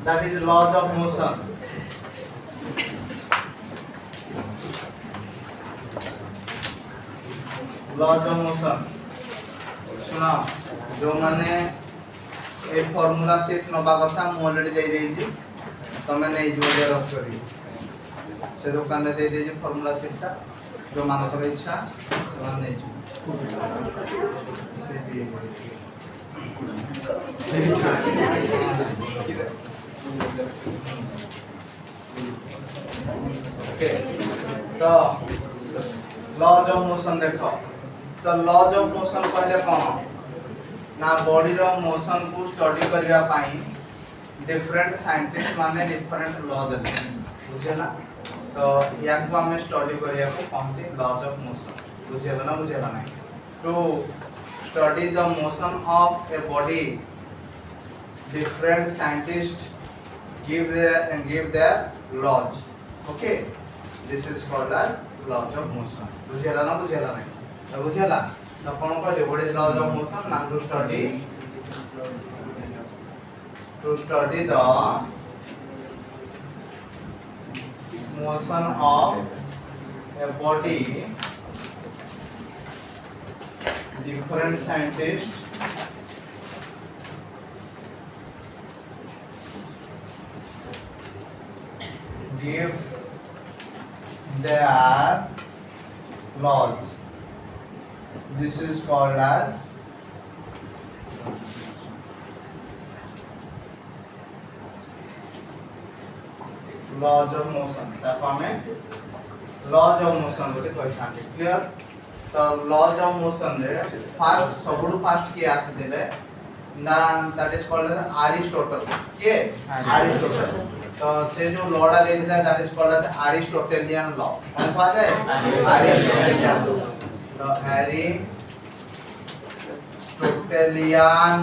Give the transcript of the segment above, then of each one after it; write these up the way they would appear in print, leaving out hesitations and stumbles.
that is laws of motion. laws of motion सुना जो माने ए फार्मूला शीट नबा कथा मु ऑलरेडी दे देजी तमे नै जो जेरॉक्स करी से दुकान रे दे देजी फार्मूला शीट ता जो माने कर इच्छा मान नै जो ओके तो लॉज ऑफ मोशन देखो तो लॉज ऑफ मोशन कहले कोन ना बॉडी रो मोशन को स्टडी करिया पाई डिफरेंट साइंटिस्ट माने डिफरेंट लॉ देले बुझेला तो या को हमें स्टडी करिया को कोनते लॉज ऑफ मोशन बुझेला ना बुझेला नहीं to study the motion of a body different scientists give their laws. Okay, this is called as laws of motion. बुझेला ना बुझेला नहीं तो बुझेला तो कौन कहले what is laws of motion ना to study the motion of a body. Different scientists give their laws. This is called as laws of motion. ताको हमें laws of motion बोले कोई सांगे clear तो laws of motion रे fast सबुडु fast किया आसे देले that is called as Aristotle. के Aristotle तो से जो लॉड़ा दे दिया that is called as Aristotelian law कौन सा है अरिस्टोटेलियन तो Aristotelian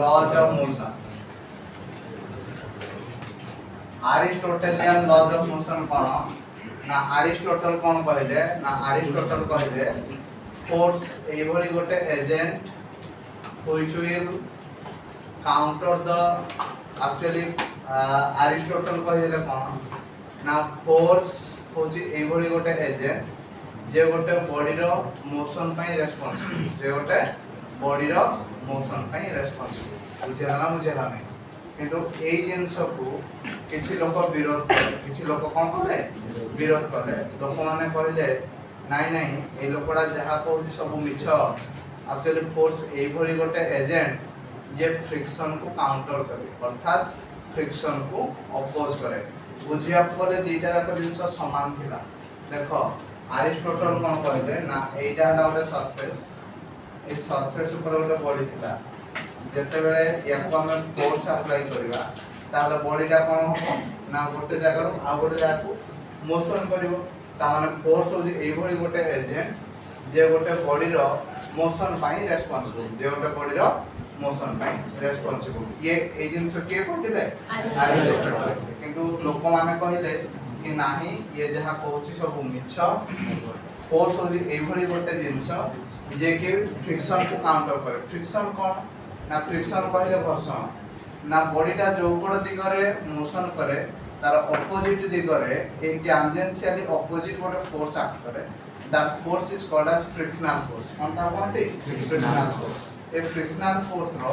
laws of motion Aristotelian laws of motion कौन ना अरिस्टोटल कौन कहले ना अरिस्टोटल कहले फोर्स एभली गोटे agent which will counter the actually Aristotle कहले कोन ना फोर्स होची एभली गोटे एजेंट जे गोटे बॉडी रो मोशन पई रेस्पोंसिबल जे गोटे बॉडी रो मोशन पई रेस्पोंसिबल बुझेला ना बुझेला नहीं किंतु एई जिंस को किछि लोक विरोध करे किछि लोक कोन करे विरोध करे लोक माने कहले नाही नाही ए लोकडा जहा कहूची सब मिछ एक्चुअली फोर्स एभली गोटे एजेंट जे फ्रिक्शन को काउंटर करे अर्थात फ्रिक्शन को अपोज करे बुझिया परे दीटा जाक जिंस समान थिला देखो अरिस्टोटल कोन कहले ना एटा गोटे सरफेस ए सरफेस ऊपर गोटे बॉडी थिला जते बेले याको हम फोर्स अप्लाई करबा ताले बॉडीटा कोन हो ना गोटे जागा रो आ गोटे जागा को मोशन करबो ता माने फोर्स हो एभली गोटे एजेंट जे गोटे बॉडी रो मोशन पाई रेस्पोंसिबल जे गोटे बॉडी रो मोशन पाई रेस्पोंसिबल ये ए जिंस के कहतिले अरिस्टोटल किंतु लोक माने कहिले कि नाही ये जहा कहउची सब मिछ फोर्स होली एभली गोटे जिंस जे कि फ्रिक्शन को काउंटर करे फ्रिक्शन कोन ना फ्रिक्शन कहले घर्षण ना बॉडीटा जो कोड दिगरे मोशन करे तार ऑपोजिट दिगरे इन टैंजेंशियली ऑपोजिट गोटे फोर्स एक्ट करे that force is called as frictional force कोन ता कोनते फ्रिक्शनल फोर्स ए फ्रिक्शनल फोर्स रो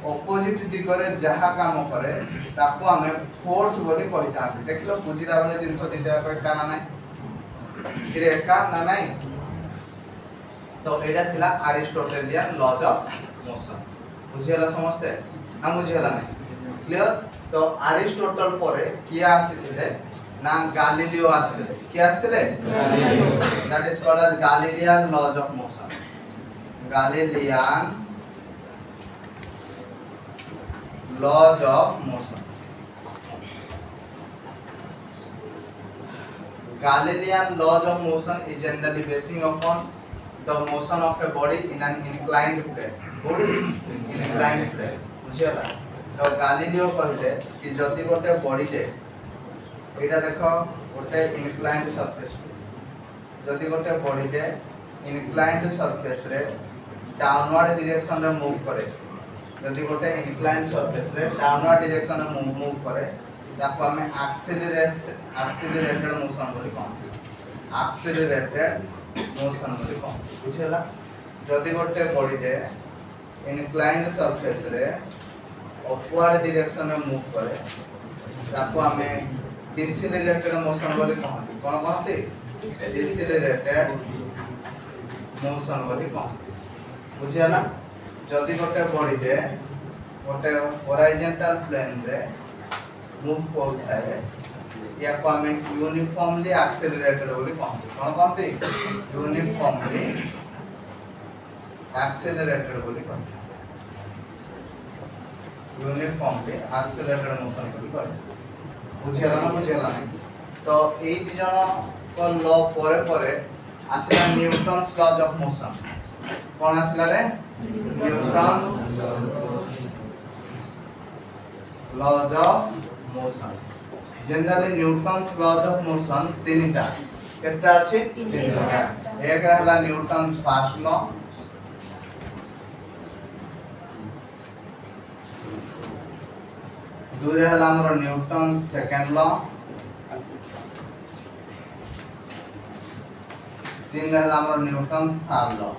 ऑपोजिट दिगरे जहा काम करे ताको हमें फोर्स बोली कहिता देखलो बुझिला बेले जिंस दिटा का ना नाही फिर एका ना नाही तो एडा थिला अरिस्टोटेलियन लॉज ऑफ मोशन बुझिला समझते ना बुझिला नहीं क्लियर तो अरिस्टोटल परे किया आसीथिले नाम गैलीलियो आसीथिले किया आसीथिले that is called as Galilean laws of motion Galilean laws of motion. Galilean laws of motion is generally basing upon the motion of a body in an inclined plane. Body inclined plane. बुझियला तो Galileo कहले कि जदी गोटे body रे एटा देखो गोटे inclined surface जदी गोटे बॉडी रे inclined surface रे डाउनवर्ड डायरेक्शन रे मूव करे जदि गोटे इंक्लाइन सरफेस रे डाउनवर्ड डायरेक्शन में मूव करे ताको हमें एक्सीलरेटेड मोशन बोली कहते एक्सीलरेटेड मोशन बोली कहते बुझेला जदि गोटे बॉडी रे इंक्लाइंड सरफेस रे अपवर्ड डायरेक्शन में मूव करे ताको हमें डिसेलरेटेड मोशन बोली कहते कोन कहते डिसेलरेटेड मोशन बोली कहते बुझेला जदि गोटे बॉडी रे गोटे हॉरिजॉन्टल प्लेन रे मूव करथाए या को हमें यूनिफॉर्मली एक्सेलरेटेड बोली कहते कोन कहते यूनिफॉर्मली एक्सेलरेटेड बोली कहते यूनिफॉर्मली एक्सेलरेटेड मोशन बोली कहते बुझेला ना बुझेला तो एई दि जण को लॉ परे परे आसिला न्यूटन्स लॉज ऑफ मोशन कोन आसिला रे Newton's laws of motion generally Newton's laws of motion तीनटा केतना अछि तीनटा एक रहला न्यूटन्स फर्स्ट लॉ दुई रहला हमर न्यूटन्स सेकंड लॉ तीन रहला हमर न्यूटन्स थर्ड लॉ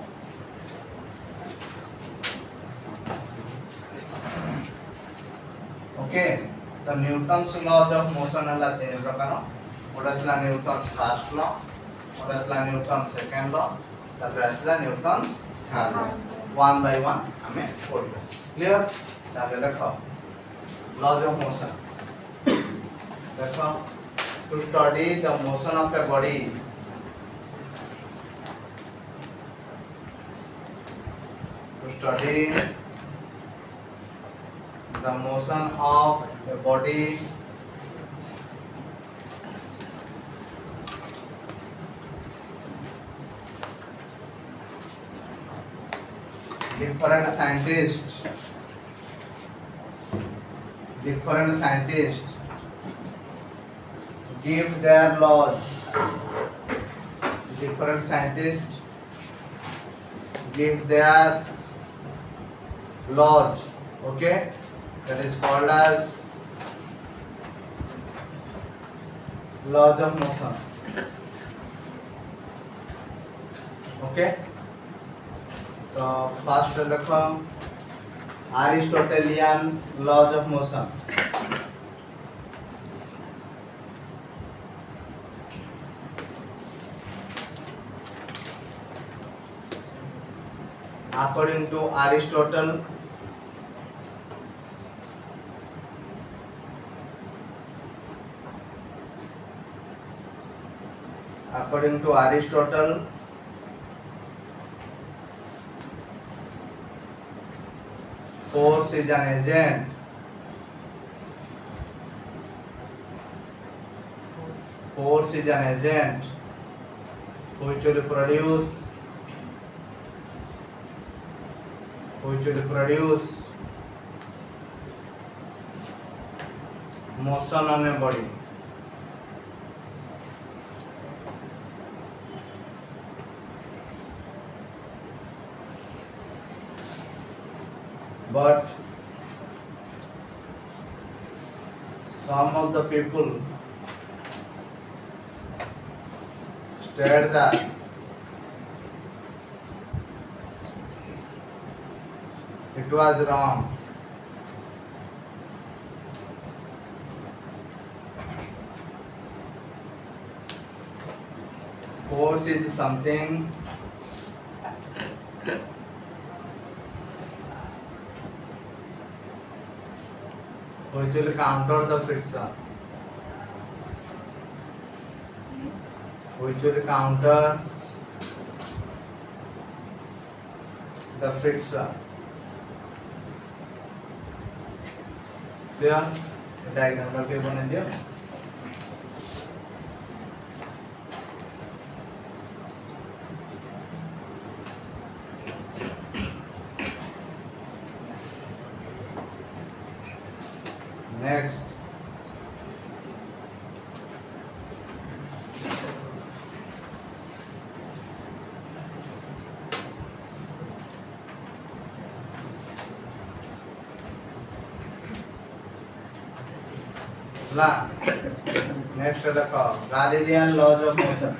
ओके तो न्यूटन्स लॉज ऑफ मोशन हला तीन प्रकार ओटा छला न्यूटन्स फर्स्ट लॉ ओटा छला न्यूटन्स सेकंड लॉ तापर आसला Newton's third law one by one हमें पढ़बो क्लियर ताले देखो लॉज ऑफ मोशन देखो to study the motion of a body to study the motion of a body different scientists give their laws different scientists give their laws okay that is called as laws of motion okay तो first देखो Aristotelian laws of motion according to Aristotle force is an agent which will produce motion on a body but some of the people state that it was wrong. Force is something which will counter the friction. Which will counter the friction. Clear? Diagram करके बना दिया. Next. ହେଲା next ଦେଖ Galilean laws of motion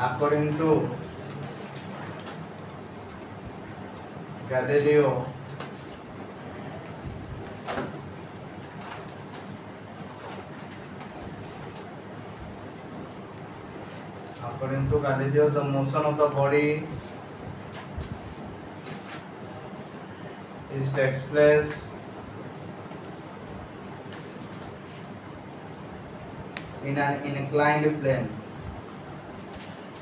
according to Galileo the motion of the body is takes place in an inclined plane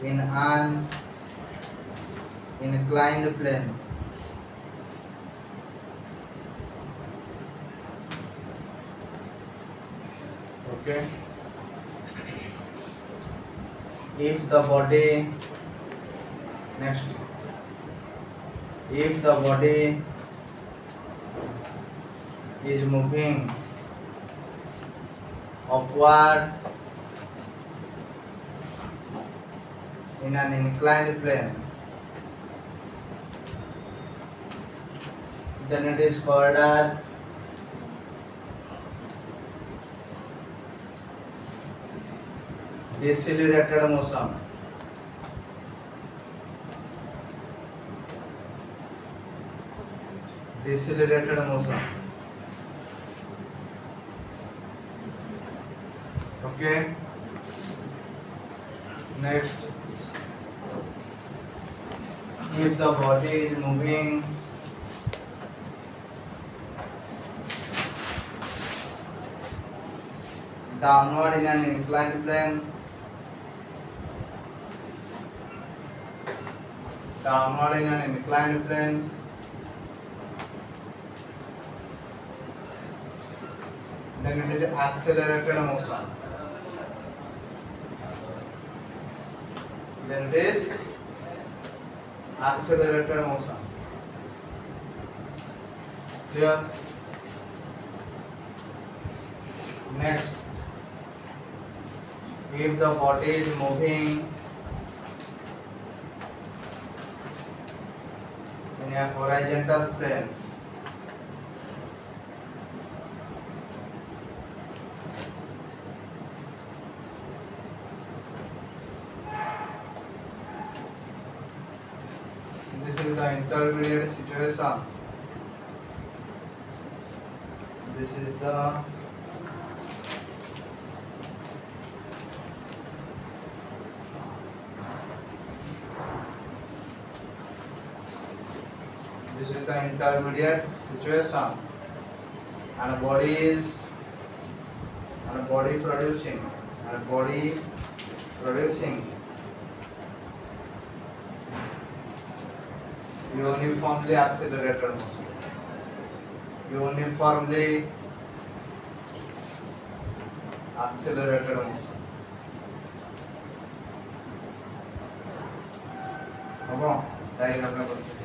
in an inclined plane okay if the body is moving upward in an inclined plane then it is called as decelerated motion okay next if the body is moving downward in an inclined plane then it is accelerated motion clear next if the body is moving in a horizontal plane this is the intermediate situation this is the intermediate situation and body producing uniformly accelerated motion अब diagram में करते हैं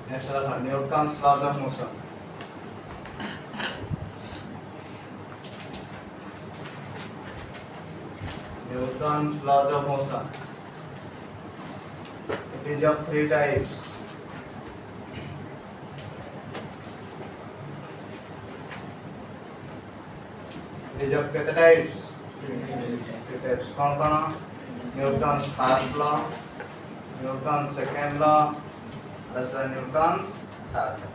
Next is Newton's laws of motion. Newton's laws of motion. It is of three types. It is of kete types? Three types. कौन? Newton's first law, Newton's second law, plus Newton's third law.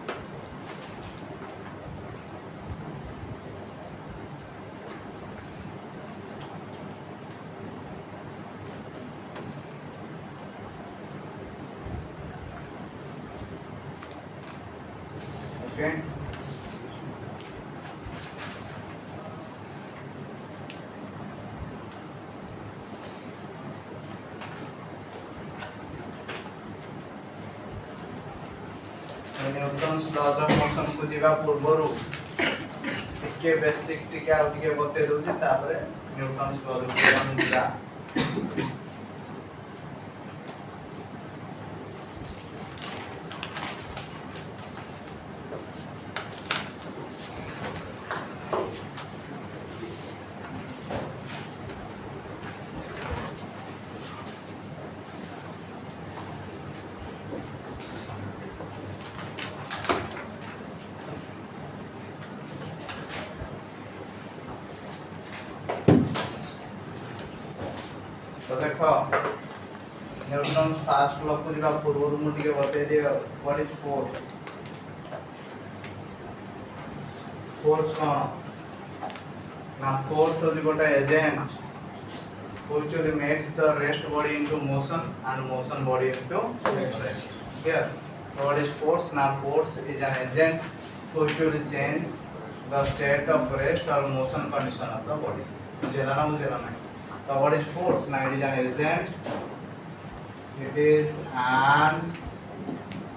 Okay. Newton's laws of motion को जीवा पूर्वरु टिके basic टिके आ टिके बते दउची तापरे Newton's laws of motion जीवा तो देखो न्यूटन्स फर्स्ट लॉ को जीवा पूर्वरु मु टिके बते दियो व्हाट इज फोर्स फोर्स ना फोर्स होली गोटा agent which makes the rest body into motion and motion body into rest. Yes, what is force? Now force is an agent which will change the state of rest or motion condition of the body. बुझेला ना so what is force? Now it is an agent. It is an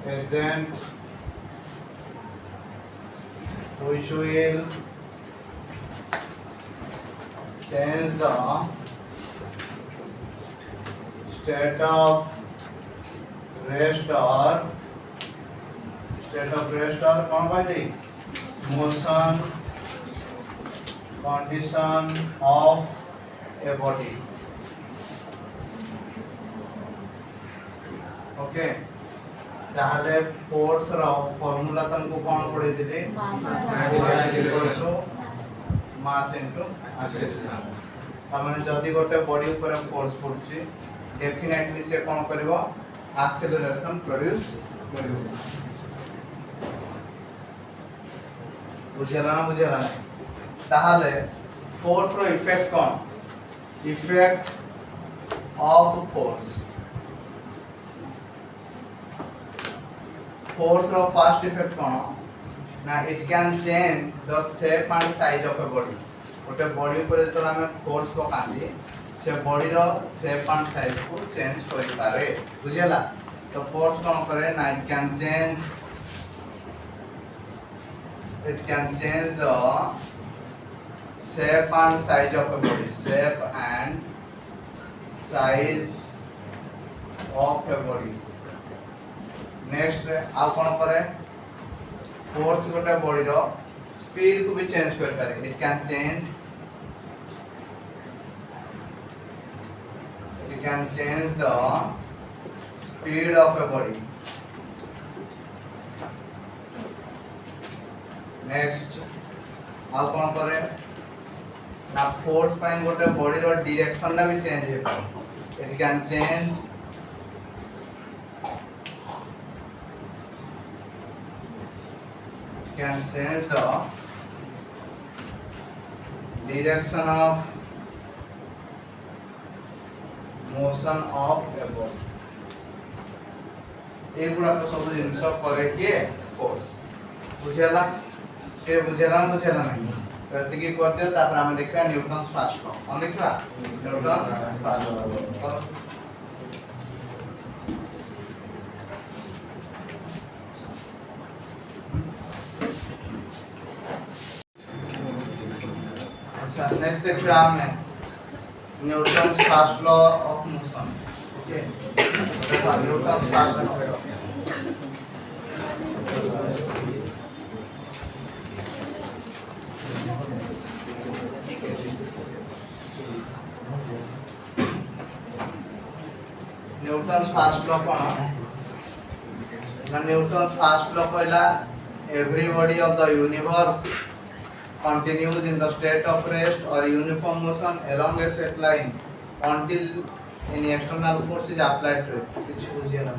agent which will change the state of rest or कौन कहली motion condition of a body. Okay, ताहले force रो formula तुमको कौन पढ़े दिले mass into acceleration तामाने जदी गोटे body ऊपर फोर्स पड़ुची डेफिनेटली से कौन करबो एक्सेलरेशन प्रोड्यूस करबो बुझेला ना ताहले फोर्स रो इफेक्ट कौन effect of force रो first effect कौन ना it can change the shape and size of a body गोटे बॉडी ऊपर जो हम फोर्स पकांती से बॉडी रो शेप एंड साइज को चेंज करि पारे बुझेला तो फोर्स कौन करे ना it can change the shape and size of a body shape and size of a body next आ कोन करे फोर्स गोटे बॉडी रो स्पीड को भी चेंज कर पारे it can change the speed of a body next आ कोन करे ना फोर्स पाइन गोटे body रो डायरेक्शन ना भी चेंज हे पारे it can change the direction of motion of a body ए गुडा तो सब जिंस करे के फोर्स बुझेला के बुझेला नहीं प्रतिकी कर दियो तापर हम देखा न्यूटन्स फर्स्ट लॉ कौन देखा न्यूटन्स फर्स्ट लॉ अच्छा नेक्स्ट देखा हमने Newton's first law of motion okay Newton's first law Newton's first law कौन ना न्यूटन्स फर्स्ट लॉ कहला every body of the universe continues in the state of rest or uniform motion along a straight line until any external force is applied to it किछ बुझिया ना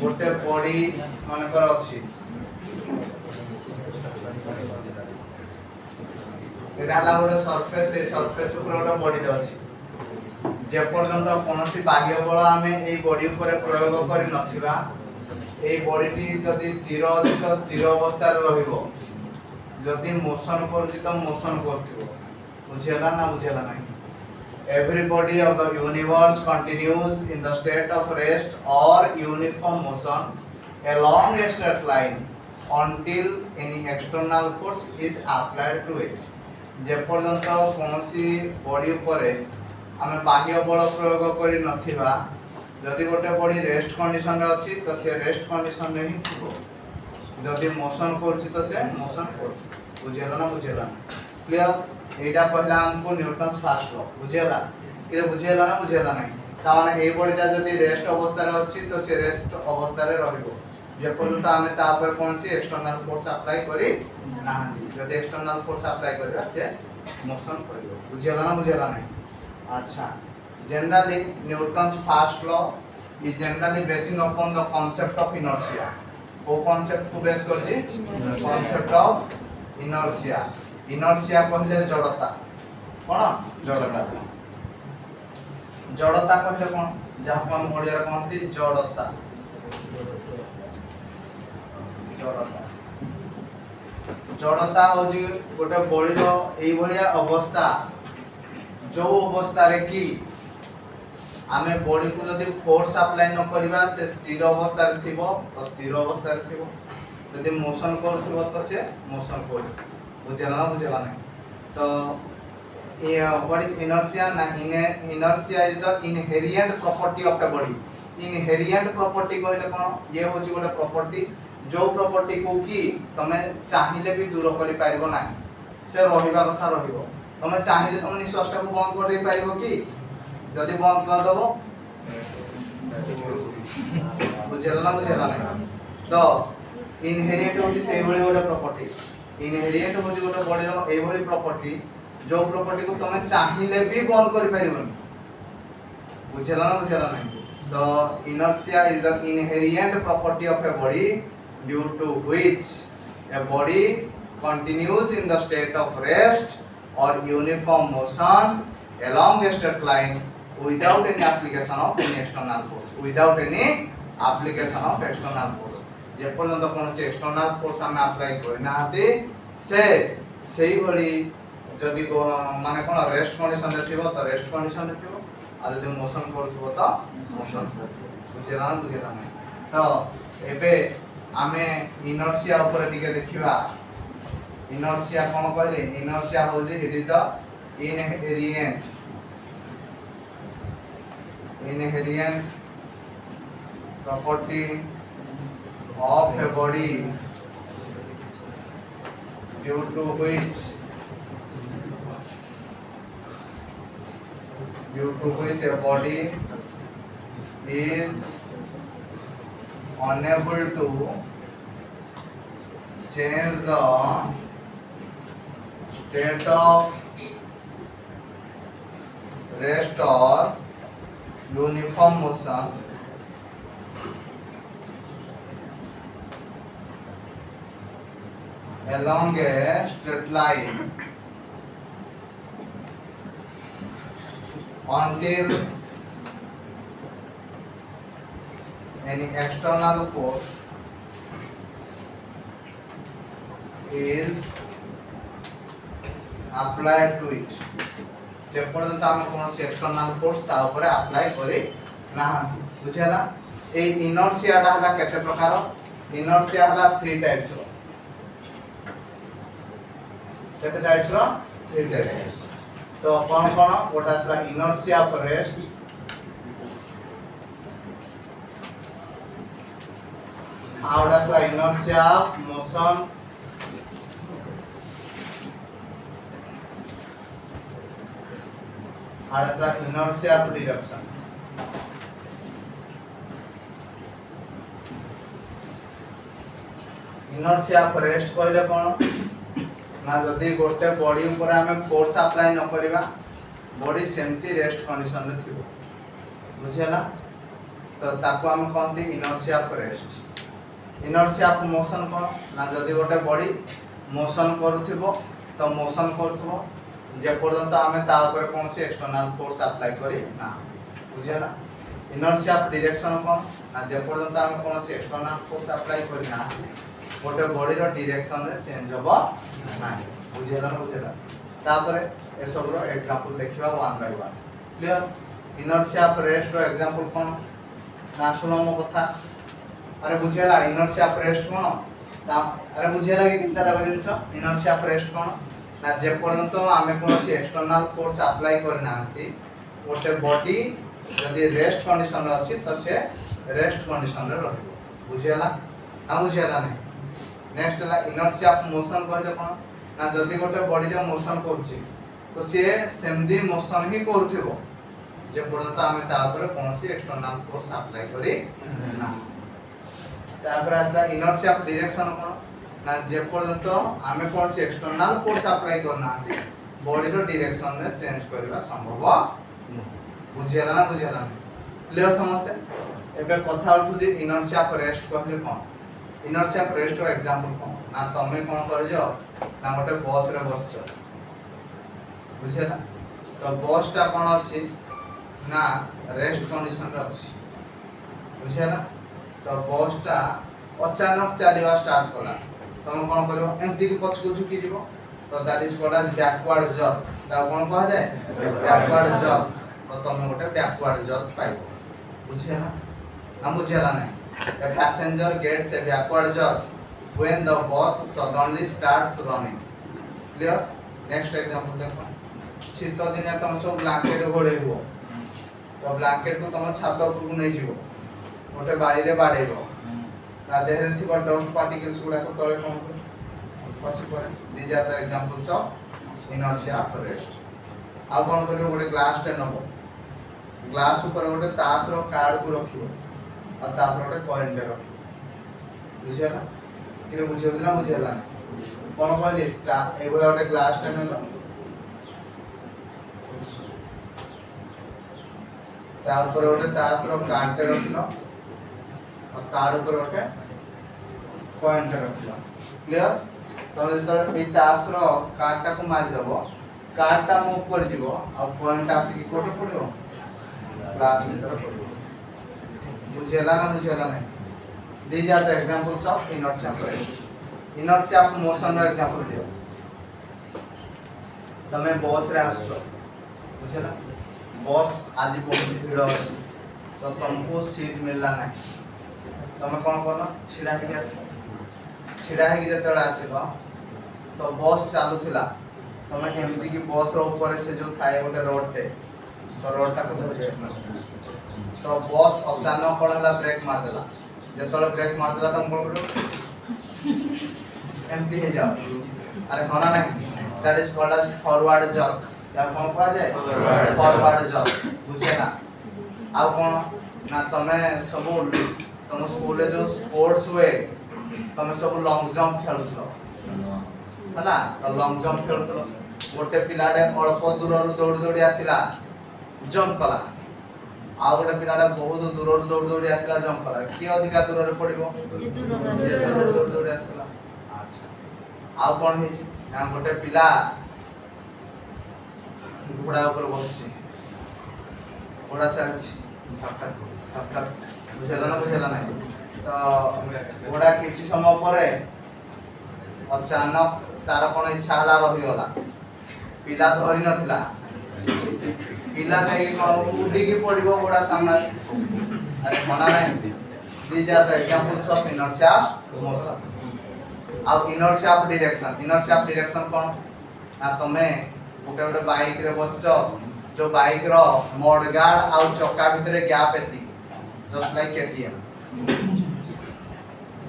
गोटे body मानकर अछि एटा ला गोटे सरफेस ए सरफेस ऊपर गोटे बॉडी रे अछि जे पर्यंत कोनोसी बाह्य बल आमे एई बॉडी ऊपर प्रयोग करि नथिबा एई बॉडीटी जदि स्थिर अछि तो स्थिर अवस्था रे रहिबो जदि मोशन करछि त मोशन करथिबो बुझेला ना बुझेला नाही every body of the universe continues in the state of rest और uniform motion along a straight line until any external force is applied to it जे पर्यंत कोनोसी बॉडी ऊपर आमे बाह्य बल प्रयोग करि नथिबा जदि गोटे बॉडी रेस्ट कंडीशन रे अछि तो से रेस्ट कंडीशन रे ही थिबो जदि मोशन करछि तो से मोशन करछि बुझेला ना बुझेला क्लियर एटा पहला हमको न्यूटन्स फर्स्ट लॉ बुझेला कि बुझेला ना बुझेला नाही ता माने ए बॉडीटा जदि रेस्ट अवस्था रे अछि तो से रेस्ट अवस्था रे रहइबो जे पर्यंत आमे ता पर कोनसी एक्सटर्नल फोर्स अप्लाई करी नाहंदी जदि एक्सटर्नल फोर्स अप्लाई करबा से मोशन करिवो बुझेला ना बुझेला नाही अच्छा generally Newton's first law is generally basin upon the concept of inertia वो कांसेप्ट को बेस कर जी कांसेप्ट ऑफ इनर्शिया इनर्शिया कहले जड़ता कोन जड़ता जड़ता कहले कोन जहाँ को हम ओडिया रे कहंती जड़ता जड़ता जड़ता हो जी गोटे बॉडी रो एई भलिया अवस्था जो अवस्था रे की आमे बॉडी को जदी फोर्स अप्लाई न करबा से स्थिर अवस्था रे थिबो तो स्थिर अवस्था रे थिबो यदि मोशन करथिबो तो से मोशन कर बुझेला बुझेला नहीं तो ये व्हाट इज इनर्शिया ना inertia is the inherent property of the body inherent property कहले कोन ये होची गोटे प्रॉपर्टी जो प्रॉपर्टी को की तमे चाहिले भी दूर करि पारिबो ना से रहिबा कथा रहिबो तमे चाहिले तमे निश्वास को बंद कर दे पारिबो की जदि बंद कर दबो बुझेला नहीं तो इनहेरिएंट होची से भली गोटे प्रॉपर्टी इनहेरिएंट होची गोटे बॉडी रो ए भली प्रॉपर्टी जो प्रॉपर्टी को तमे चाहिले भी बंद करि पारिबोनी बुझेला नहीं तो inertia is the inherent property of a body due to which a body continues in the state of rest or uniform motion along a straight line without any application of any external force जे पर्यंत कोनसी external force हम apply करना हाते से भली जदी माने कोन rest condition रे थिबो तो रेस्ट कंडीशन रे थिबो आ जदी मोशन करथबो तो मोशन बुझेला नहीं तो एबे आमे इनर्शिया ऊपर टिके देखिबा इनर्शिया कोन कहले इनर्शिया हो जे it is the inherent property of a body due to which a body is unable to change the state of rest or uniform motion along a straight line until any external force is applied to it जे पर्यंत हम कोनोसी external force ता ऊपर apply करे ना बुझेला ए inertia दा हला केते प्रकार इनर्शिया हला थ्री टाइप्स रो केते टाइप्स रो थ्री टाइप्स तो कोन गोटा असला इनर्शिया ऑफ रेस्ट आउट असला इनर्शिया ऑफ मोशन आउट असला inertia of direction inertia of rest कहले कोन ना जदी गोटे बॉडी ऊपर हमें फोर्स अप्लाई न करिबा बॉडी सेमती रेस्ट कंडीशन रे थिबो बुझियला तो ताको हम कहंती inertia of rest. Inertia of motion कोन ना जदी गोटे बॉडी मोशन करूथिबो तो मोशन करथबो जे पर्यंत हमें ता ऊपर कोनसी एक्सटर्नल फोर्स अप्लाई करी ना बुझियला। इनर्शिया ऑफ डायरेक्शन कोन ना जे पर्यंत हमें कोनसी एक्सटर्नल फोर्स अप्लाई करी ना गोटे बॉडी रो डायरेक्शन रे चेंज होबो ना बुझियला बुझियला। तापरे ए सब रो एग्जांपल देखिबा one by one clear. Inertia of rest रो एग्जांपल कोन ना सुनो मो कथा अरे बुझियला इनर्शिया ऑफ रेस्ट कोन ता अरे बुझियला कि तीनटा दाग जिंस इनर्शिया ऑफ रेस्ट कोन ना जे पर्यंत हमें कोनसी एक्सटर्नल फोर्स अप्लाई करनांती गोटे बॉडी यदि रेस्ट कंडीशन रे अछि तो से रेस्ट कंडीशन रे रहबो बुझियला ना बुझियला नै। नेक्स्ट ला इनर्शिया ऑफ मोशन कहले कोन ना जदी गोटे बॉडी रे मोशन करछि तो से सेमदी मोशन ही करथिबो जे पर्यंत हमें ता ऊपर कोनसी एक्सटर्नल फोर्स अप्लाई करी ना। तापर आसला इनर्शिया ऑफ डायरेक्शन कोन ना जे पर्यंत हमें कोनसी एक्सटर्नल फोर्स अप्लाई करना बॉडी रो डायरेक्शन रे चेंज करबा संभव बुझियला ना बुझियला क्लियर समझते। एबे कथा उठु जे इनर्शिया ऑफ रेस्ट कहले कोन इनर्शिया ऑफ रेस्ट रो एग्जांपल कोन ना तमे कोन करजो ना गोटे बस रे बसछ बुझियला तो बस टा कोन अछि ना रेस्ट कंडीशन रे अछि बुझियला तो बस टा अचानक चलीवा स्टार्ट कला तमे कोन करियो एंती की पछ को झुकी जीवो तो that is called as backward job ता कोन कहा जाय बैकवर्ड जॉब तो तमे गोटे बैकवर्ड जॉब पाइबो बुझियला ना बुझियला नै। A passenger gets a backward jerk when the bus suddenly starts running clear। next example देखो शीत दिन तुम सब ब्लैंकेट घोड़ेबो तो ब्लैंकेट को तुम छात ऊपर को नै जीवो गोटे बाड़ी रे बाडेबो ता देहरे थिबा डस्ट पार्टिकल्स गुडा को तळे कोन पसी परे these are the examples of inertia of rest. आ कोन करियो गोटे ग्लास टे नबो ग्लास ऊपर गोटे तास रो कार्ड को रखियो और तापर गोटे कॉइन पे रखियो बुझियला कि बुझियो ना बुझियला कोन कहली ए बोला गोटे ग्लास टे नलो ता ऊपर गोटे तास रो कार्ड टे रखिलो और कार्ड ऊपर गोटे कॉइन टे रखिलो क्लियर। तो जतले ए तास रो कार्ड टा को मारि दबो कार्ड टा मूव कर जीवो और कॉइन टा आसी की कोठे पड़ियो ग्लास भीतर पड़ियो बुझियला ना बुझियला नै। These are the examples of inertia of rest. Inertia of motion रो एग्जांपल दियो तमे बस रे आसो बुझियला बस आज बहुत भीड़ अछि तो तुमको सीट मिलला नै तमे कोन करनो छिडा के आसो छिडा के जतरा आसीबो तो बस चालू थिला तमे एमती की बस रो ऊपर से जो थाए गोटे रोड टे तो रोड टा को धरछ तो बस अचानक कोन हला ब्रेक मार देला जतले ब्रेक मार देला तुम कोन करो एमती हे जाओ अरे होना नहीं that is called as forward jerk या कोन कहा जाय फॉरवर्ड जर्क बुझेना। आ कोन ना तमे सब तुम स्कूल रे जो स्पोर्ट्स हुए तमे सब लॉन्ग जंप खेलुछो हला तो लॉन्ग जंप खेलुछो गोटे पिलाडे अल्प दूर रु दौड़ दौड़ी आसिला जंप कला आ गोटे पिलाडे बहुत दूर रु दौड़ दौड़ी आसिला जंप कला की अधिका दूर रे पड़िबो जे दूर दौड़ दौड़ी आसिला। अच्छा आ कोन हिची ना गोटे पिला घोड़ा ऊपर बसछि घोड़ा चलछि ठक बुझला ना बुझला नहीं तो घोड़ा किछि समय परे अचानक तार कोन इच्छा हला रहि गला पिला धरि नथिला पिला जाई कोन उडी की पड़िबो घोड़ा सामने अरे मना नहीं। These are the examples of inertia of motion. आ इनर्शिया ऑफ डायरेक्शन कोन ना तमे गोटे गोटे बाइक रे बसछो जो बाइक रो मोड गार्ड आ चक्का भितरे गैप एती जस्ट लाइक केटीएम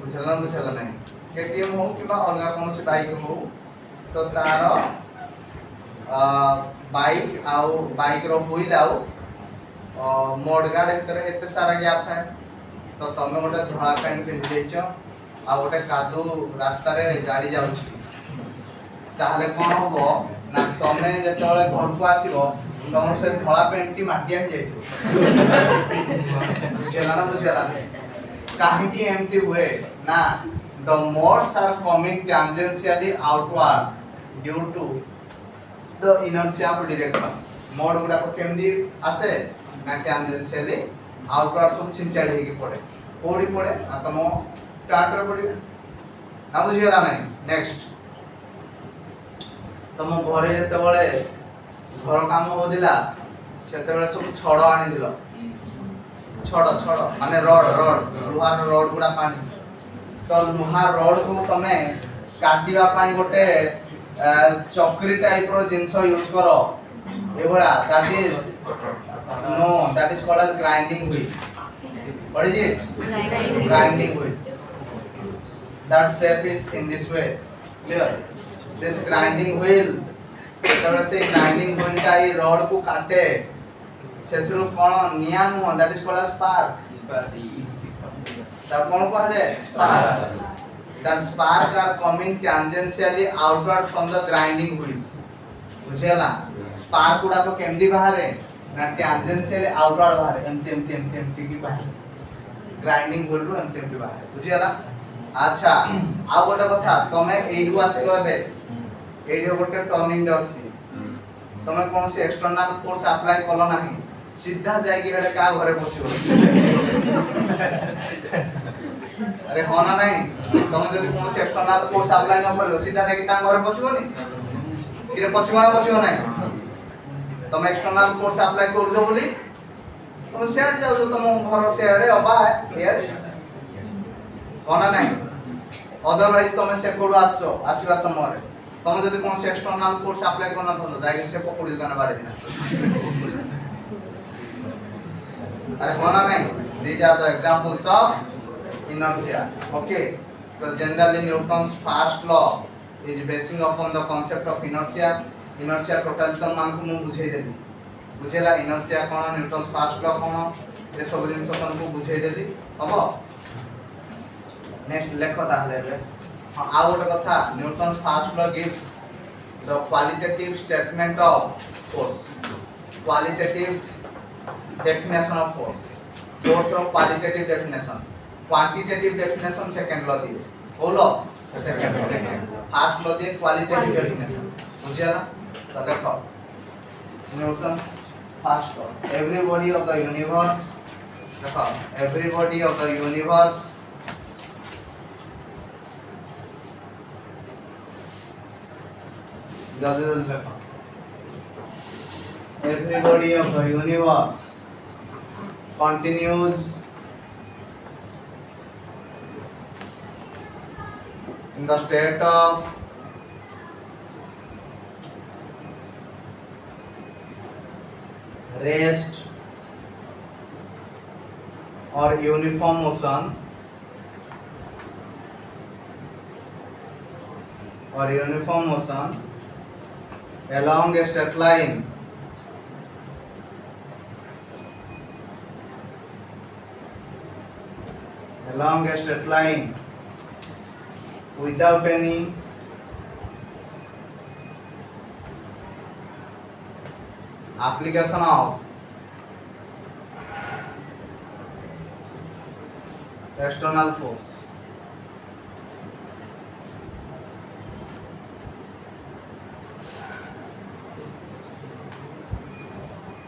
बुझला नहीं केटीएम हो कि अलग कौन सी बाइक हो तो तार बाइक आउ बाइक रो व्हील आउ मोड गार्ड भीतर एते सारा गैप थाए तो तमे गोटे धळा पैंट पिंधि देछ आ गोटे कादू रास्ता रे गाड़ी जाउछि ताहले कोन होबो ना तमे जेतोले घर को आसीबो तमर से धळा पेंटी माटिया जाइतो बुझेला ना बुझेला काहे कि एमती हुए ना the modes are coming tangentially outward due to the inertia of direction मोड गुडा को केमदी आसे ना tangentially outward सब छिंचाड़ी हेकी पड़े कोडी पड़े आ तमो स्टार्टर पड़े ना बुझियला नै नेक्स्ट तमो घरे जते बळे घर काम होदिला सेते बळे सब छड़ आनी दिलो छड़ माने रड लोहार रड गुडा पानी तो लोहार रड को तमे काटिबा पाई गोटे चक्री टाइप रो जिंस यूज करो एबोला that is called as grinding wheel what is it grinding wheel that shape is in this way clear this grinding wheel तबे से ग्राइंडिंग व्हील का ई रड को काटे सेथरु कोन निया नु that is called as spark तब कोन कह जाय spark that spark are coming tangentially outward from the grinding wheels बुझेला स्पार्क गुडा को केमदी बाहरे ना tangentially outward बाहरे एमती की बाहरे ग्राइंडिंग व्हील रो एमती बाहरे बुझेला अच्छा आ गोटे कथा तमे एडु आसी गबे एडु गोटे टर्निंग दे अछि तमे कोन से एक्सटर्नल फोर्स अप्लाई कलो नाही सीधा जाई कि हेडे का घरे पसिबो अरे होना नहीं तुम जदि कोन से एक्सटर्नल फोर्स अप्लाई न करियो सीधा जाके ता घरे पसिबोनी किरे पसिबो नहीं तुम एक्सटर्नल फोर्स अप्लाई करजो बोली तुम सेड जाओ तुम घर सेडे अबा हियर होना नहीं अदरवाइज तुम से कोड आसो आसीबा समय रे तुम जदि कोन से एक्सटर्नल फोर्स अप्लाई करना थंदो जाके से पकड़ी गाना बाड़े दिना अरे होना नहीं these are the examples of inertia okay so generally Newton's first law is basing upon the concept of inertia total तो मान को मु बुझाई देली बुझेला inertia कोन Newton's first law कोन ए सब दिन सब को बुझाई देली हबो नेक्स्ट लेखो ताहले हां आ गोटे कथा Newton's first law gives the qualitative statement of force qualitative definition of force or qualitative definition quantitative definition second law दिए बोलो second first law दिए qualitative definition बुझियाला तो देखो Newton's first law everybody of the universe देखो everybody of the universe जल्दी देखो everybody of the universe continues in the state of rest or uniform motion along a straight line without any application of external force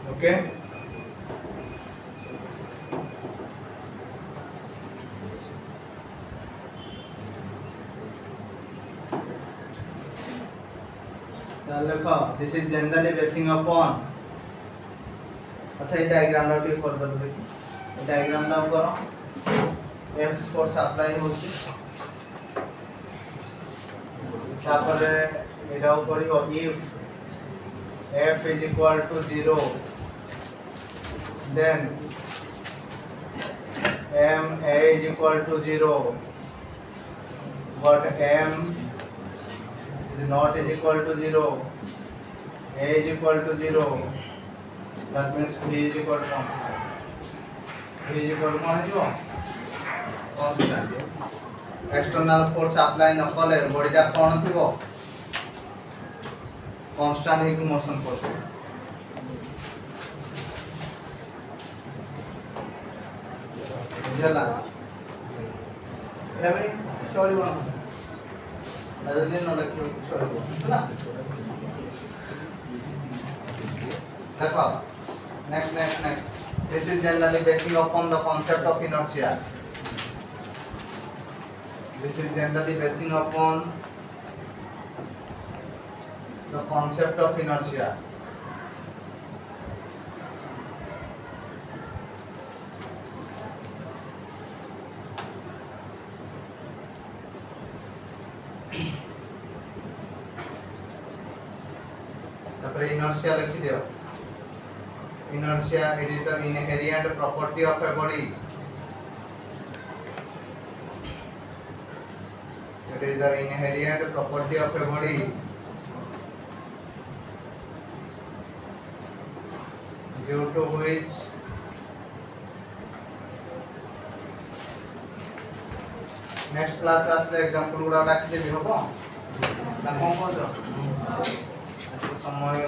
okay देखो this is generally basin upon अच्छा ये diagram ला भी कर दबे ये diagram ला करो F force apply होची तापर एडा करियो if f is equal to 0 then m a is equal to 0 but m is not is equal to 0 a is equal to 0 that means b is equal to constant b is equal to constant external force apply न कले बॉडीटा कोन थिबो constant एक motion करते बुझला एमे चलिबो ना जल्दी न लिखियो चलिबो ना देखो next this is generally basing upon the concept of inertia. This is generally basing upon the concept of inertia. तापर inertia लिखि दियो inertia it is the inherent property of a body. It is the inherent property of a body due to which next class asle example गुडा डाकि देबी होबो ना कोन कोन समय